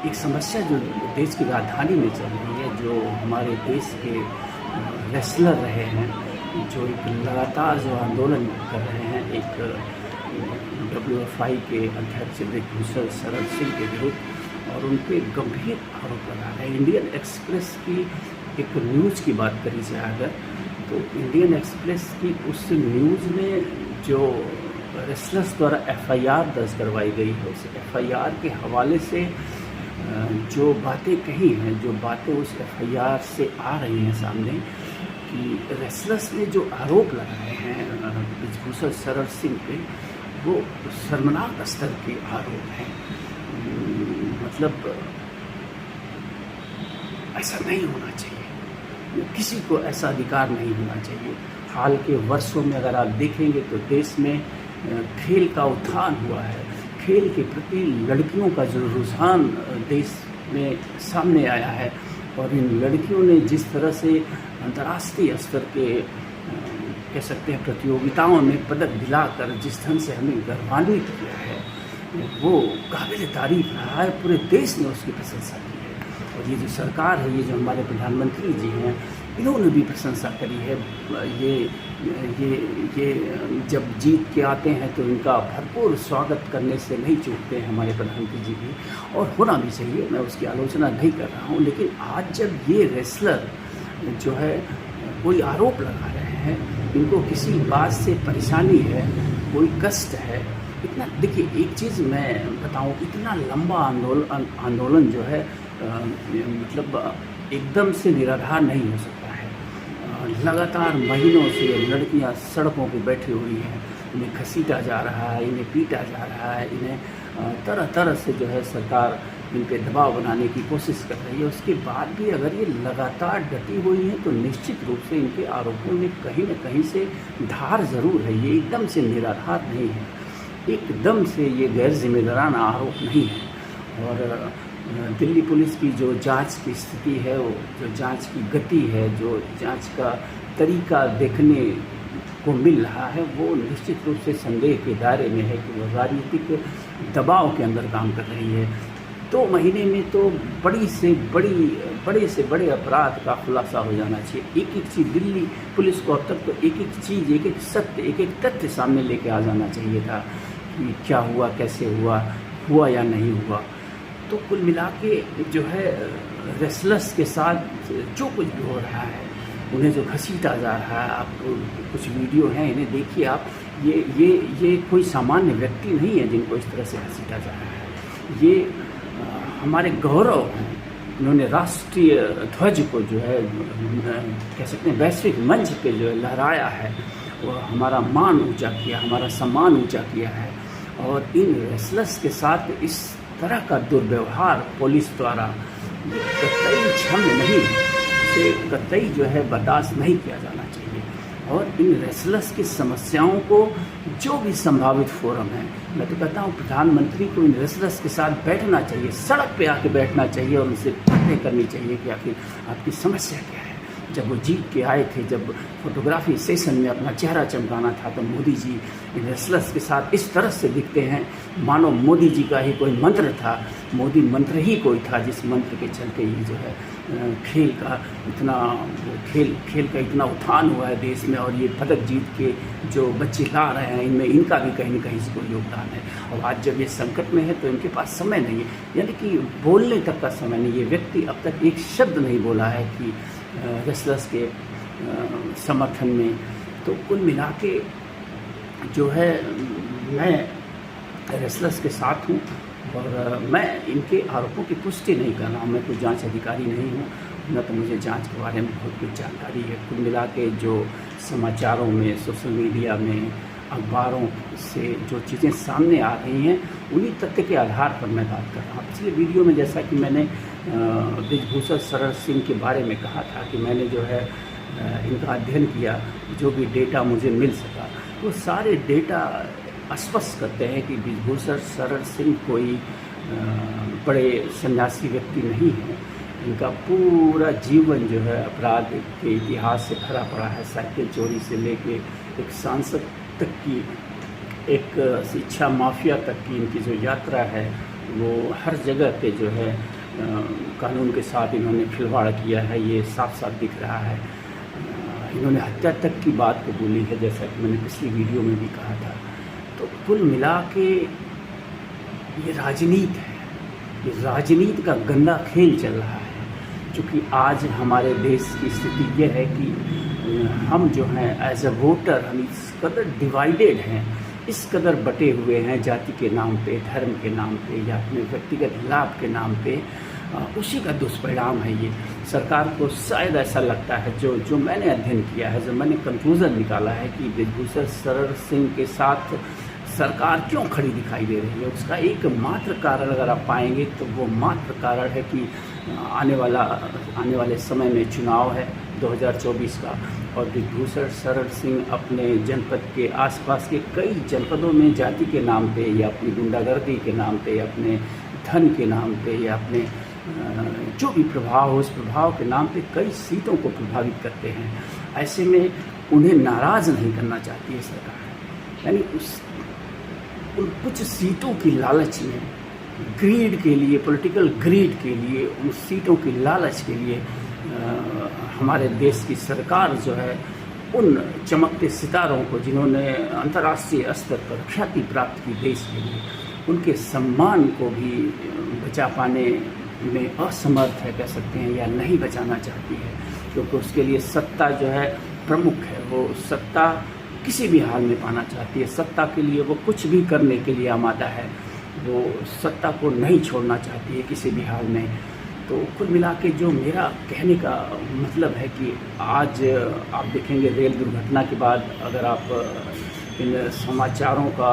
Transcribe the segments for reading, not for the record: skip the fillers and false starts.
एक समस्या जो देश की राजधानी में चल रही है, जो हमारे देश के रेसलर रहे हैं, जो एक लगातार जो आंदोलन कर रहे हैं, एक WFI के अध्यक्ष ब्रिजभूषण शरण सिंह के विरुद्ध, और उन पे गंभीर आरोप लगा रहे हैं। इंडियन एक्सप्रेस की एक न्यूज़ की बात करी जाए अगर, तो इंडियन एक्सप्रेस की उस न्यूज़ में जो रेसलर्स द्वारा FIR दर्ज करवाई गई है, उस FIR के हवाले से जो बातें कही हैं, जो बातें उस FIR से आ रही हैं सामने, कि रेसलर्स ने जो आरोप लगाए हैं ब्रिजभूषण शरण सिंह पे, वो शर्मनाक स्तर के आरोप हैं। मतलब ऐसा नहीं होना चाहिए, किसी को ऐसा अधिकार नहीं होना चाहिए। हाल के वर्षों में अगर आप देखेंगे तो देश में खेल का उत्थान हुआ है, खेल के प्रति लड़कियों का जो रुझान देश में सामने आया है, और इन लड़कियों ने जिस तरह से अंतर्राष्ट्रीय स्तर के कह सकते हैं प्रतियोगिताओं में पदक दिलाकर जिस ढंग से हमें गौरवान्वित किया है, वो काबिल तारीफ रहा है। पूरे देश ने उसकी प्रशंसा की है, और ये जो सरकार है, ये जो हमारे प्रधानमंत्री जी हैं, इन्होंने भी प्रशंसा करी है। ये जब जीत के आते हैं तो इनका भरपूर स्वागत करने से नहीं चूकते हैं हमारे प्रधानमंत्री जी भी, और होना भी चाहिए, मैं उसकी आलोचना नहीं कर रहा हूँ। लेकिन आज जब ये रेसलर जो है कोई आरोप लगा रहे हैं, इनको किसी बात से परेशानी है, कोई कष्ट है, इतना देखिए, एक चीज़ मैं बताऊँ, इतना लंबा आंदोलन जो है मतलब एकदम से निराधार नहीं हो सकता है। लगातार महीनों से लड़कियां सड़कों पर बैठी हुई हैं, इन्हें घसीटा जा रहा है, इन्हें पीटा जा रहा है, इन्हें तरह तरह से जो है सरकार इन पे दबाव बनाने की कोशिश कर रही है। उसके बाद भी अगर ये लगातार डटी हुई हैं तो निश्चित रूप से इनके आरोपों में कहीं न कहीं से धार ज़रूर है। ये एकदम से निराधार नहीं है, एकदम से ये गैर जिम्मेदाराना आरोप नहीं है। और दिल्ली पुलिस की जो जांच की स्थिति है, वो जो जांच की गति है, जो जांच का तरीका देखने को मिल रहा है, वो निश्चित रूप से संदेह के दायरे में है कि वो राजनीतिक दबाव के अंदर काम कर रही है। 2 महीने में तो बड़े से बड़े अपराध का खुलासा हो जाना चाहिए। एक चीज़ दिल्ली पुलिस को अब तक तो एक चीज़, एक सत्य, एक तथ्य सामने लेके आ जाना चाहिए था कि क्या हुआ, कैसे हुआ या नहीं हुआ। तो कुल मिला के जो है रेसलर्स के साथ जो कुछ भी हो रहा है, उन्हें जो घसीटा जा रहा है, आप कुछ वीडियो हैं, इन्हें देखिए आप, ये कोई सामान्य व्यक्ति नहीं है जिनको इस तरह से घसीटा जा रहा है। ये हमारे गौरव हैं, उन्होंने राष्ट्रीय ध्वज को जो है कह सकते हैं वैश्विक मंच पे जो है लहराया है, और हमारा मान ऊंचा किया, हमारा सम्मान ऊंचा किया है। और इन रेसलर्स के साथ इस तरह का दुर्व्यवहार पुलिस द्वारा कतई क्षम्य नहीं, इसे कतई जो है बर्दाश्त नहीं किया जाना चाहिए। और इन रेसलर्स की समस्याओं को जो भी संभावित फोरम है, मैं तो कहता हूँ प्रधानमंत्री को इन रेसलर्स के साथ बैठना चाहिए, सड़क पे आके बैठना चाहिए, और उनसे बातें करनी चाहिए कि आखिर आपकी समस्या क्या है। जब वो जीत के आए थे, जब फोटोग्राफी सेशन में अपना चेहरा चमकाना था, तो मोदी जी इन रेसलर्स के साथ इस तरह से दिखते हैं मानो मोदी जी का ही कोई मंत्र था, मोदी मंत्र ही कोई था, जिस मंत्र के चलते ही जो है खेल का इतना उत्थान हुआ है देश में। और ये पदक जीत के जो बच्चे ला रहे हैं, इनमें इनका भी कहीं न कहीं से कोई योगदान है। और आज जब ये संकट में है तो इनके पास समय नहीं है, यानी कि बोलने तक का समय नहीं। ये व्यक्ति अब तक एक शब्द नहीं बोला है कि रेसलर्स के समर्थन में। तो कुल मिला के जो है मैं रेसलर्स के साथ हूँ, और मैं इनके आरोपों की पुष्टि नहीं कर रहा हूँ। मैं कोई जांच अधिकारी नहीं हूँ, न तो मुझे जांच के बारे में बहुत कुछ जानकारी है। कुल मिला के जो समाचारों में, सोशल मीडिया में, अखबारों से जो चीज़ें सामने आ रही हैं, उन्हीं तथ्य के आधार पर मैं बात कर रहा हूँ। पिछले वीडियो में जैसा कि मैंने ब्रिजभूषण शरण सिंह के बारे में कहा था कि मैंने जो है इनका अध्ययन किया, जो भी डेटा मुझे मिल सका, तो सारे डेटा स्पष्ट करते हैं कि ब्रिजभूषण शरण सिंह कोई बड़े सन्यासी व्यक्ति नहीं है। इनका पूरा जीवन जो है अपराध के इतिहास से भरा पड़ा है। साइकिल चोरी से लेके एक सांसद तक की, एक शिक्षा माफिया तक की इनकी जो यात्रा है वो हर जगह पे जो है कानून के साथ इन्होंने खिलवाड़ किया है, ये साफ साफ दिख रहा है। इन्होंने हत्या तक की बात को बोली है, जैसा कि मैंने पिछली वीडियो में भी कहा था। तो कुल मिला के ये राजनीति है, ये राजनीति का गंदा खेल चल रहा है। क्योंकि आज हमारे देश की स्थिति ये है कि हम जो हैं एज अ वोटर हम इस कदर डिवाइडेड हैं, इस कदर बटे हुए हैं जाति के नाम पे, धर्म के नाम पे या अपने व्यक्तिगत लाभ के नाम पे। उसी का दुष्परिणाम है ये। सरकार को शायद ऐसा लगता है, जो मैंने अध्ययन किया है, जो मैंने कंक्लूज़न निकाला है कि ब्रिजभूषण शरण सिंह के साथ सरकार क्यों खड़ी दिखाई दे रही है, उसका एक मात्र कारण अगर आप पाएंगे तो वो मात्र कारण है कि आने वाले समय में चुनाव है 2024 का, और ब्रिजभूषण शरण सिंह अपने जनपद के आसपास के कई जनपदों में जाति के नाम पे या अपनी गुंडागर्दी के नाम पे या अपने धन के नाम पे या अपने जो भी प्रभाव हो, उस प्रभाव के नाम पे कई सीटों को प्रभावित करते हैं। ऐसे में उन्हें नाराज़ नहीं करना चाहती है सरकार, यानी उन कुछ सीटों की लालच में, ग्रीड के लिए, पॉलिटिकल ग्रीड के लिए, उन सीटों की लालच के लिए हमारे देश की सरकार जो है उन चमकते सितारों को, जिन्होंने अंतर्राष्ट्रीय स्तर पर ख्याति प्राप्त की देश के लिए, उनके सम्मान को भी बचा पाने में असमर्थ है कह सकते हैं, या नहीं बचाना चाहती है। क्योंकि उसके लिए सत्ता जो है प्रमुख है, वो सत्ता किसी भी हाल में पाना चाहती है। सत्ता के लिए वो कुछ भी करने के लिए आमादा है, वो सत्ता को नहीं छोड़ना चाहती है किसी भी हाल में। तो कुल मिला के जो मेरा कहने का मतलब है कि आज आप देखेंगे रेल दुर्घटना के बाद, अगर आप इन समाचारों का,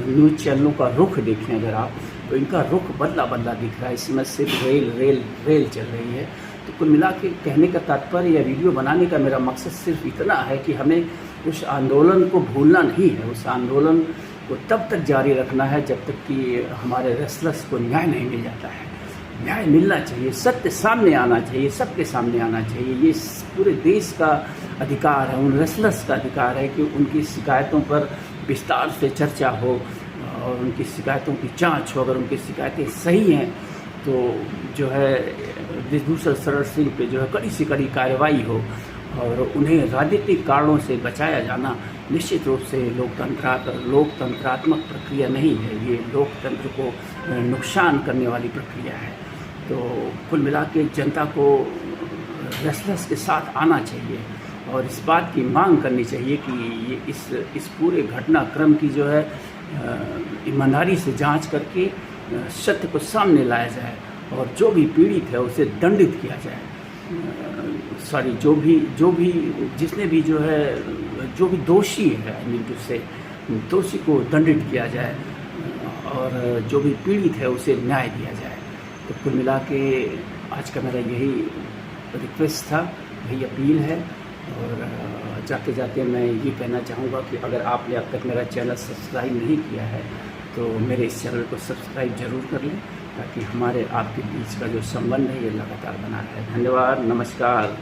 न्यूज़ चैनलों का रुख देखें अगर आप, तो इनका रुख बदला दिख रहा है। इसमें सिर्फ रेल चल रही है। तो कुल मिला के कहने का तात्पर्य या वीडियो बनाने का मेरा मकसद सिर्फ इतना है कि हमें उस आंदोलन को भूलना नहीं है। उस आंदोलन को तब तक जारी रखना है जब तक कि हमारे रेसलर्स को न्याय नहीं मिल जाता है। न्याय मिलना चाहिए, सत्य सामने आना चाहिए, सबके सामने आना चाहिए। ये पूरे देश का अधिकार है, उन रेसलर्स का अधिकार है कि उनकी शिकायतों पर विस्तार से चर्चा हो और उनकी शिकायतों की जांच हो। अगर उनकी शिकायतें सही हैं तो जो है ब्रिजभूषण शरण सिंह पे जो है कड़ी से कड़ी कार्रवाई हो और उन्हें राजनीतिक कारणों से बचाया जाना निश्चित रूप से लोकतंत्रात्मक प्रक्रिया नहीं है। ये लोकतंत्र को नुकसान करने वाली प्रक्रिया है। तो कुल मिला के जनता को रेसलर्स के साथ आना चाहिए और इस बात की मांग करनी चाहिए कि ये इस पूरे घटनाक्रम की जो है ईमानदारी से जांच करके सत्य को सामने लाया जाए और जो भी पीड़ित है उसे दंडित किया जाए। जिसने भी जो है, जो भी दोषी है, आई मीन टू से, दोषी को दंडित किया जाए और जो भी पीड़ित है उसे न्याय दिया जाए। तो कुल मिला के आज का मेरा यही रिक्वेस्ट था, यही अपील है। और जाते जाते मैं ये कहना चाहूँगा कि अगर आपने अब तक मेरा चैनल सब्सक्राइब नहीं किया है तो मेरे इस चैनल को सब्सक्राइब जरूर कर लें, ताकि हमारे आपके बीच का जो संबंध है ये लगातार बना रहे। धन्यवाद, नमस्कार।